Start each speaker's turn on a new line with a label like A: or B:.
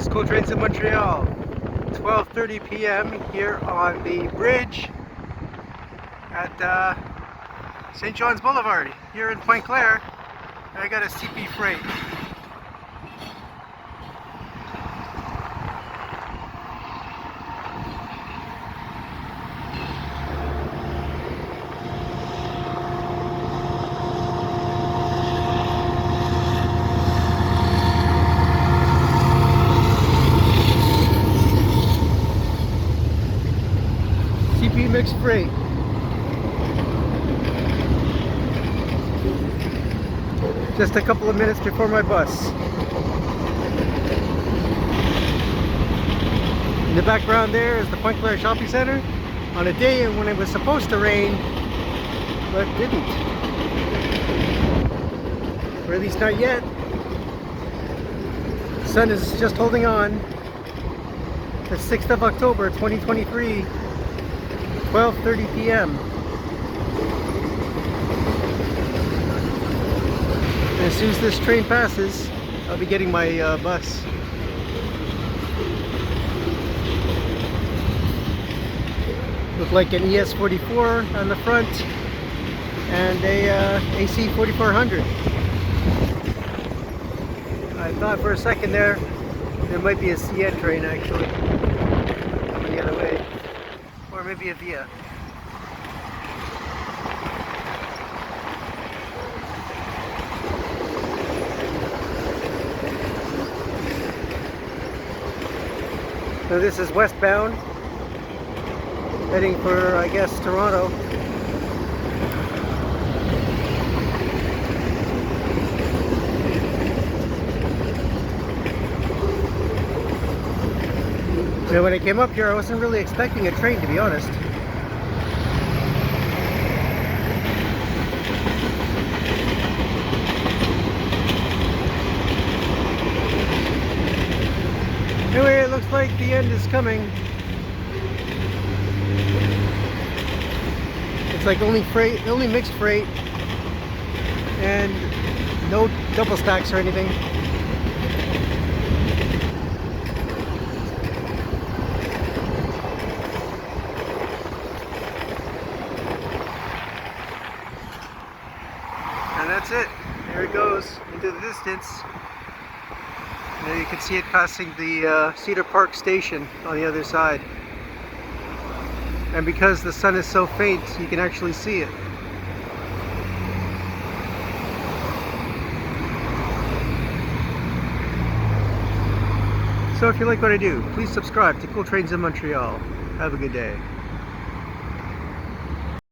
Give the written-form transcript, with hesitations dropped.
A: is Cool Trains in Montreal. 12:30 p.m. here on the bridge at St. John's Boulevard here in Pointe Claire. I got a CP freight. CP mixed freight. Just a couple of minutes before my bus. In the background there is the Pointe Claire Shopping Center on a day when it was supposed to rain, but didn't. Or at least not yet. The sun is just holding on. The 6th of October 2023, 12:30 p.m. As soon as this train passes, I'll be getting my bus. Look like an ES44 on the front and a AC 4400. I thought for a second there might be a CN train actually coming the other way, or maybe a Via. So this is westbound, heading for, I guess, Toronto. So when I came up here, I wasn't really expecting a train, to be honest. Anyway, it looks like the end is coming. It's like only mixed freight, and no double stacks or anything. And that's it. There it goes into the distance. There you can see it passing the Cedar Park station on the other side. And because the sun is so faint, you can actually see it. So if you like what I do, please subscribe to Cool Trains in Montreal. Have a good day.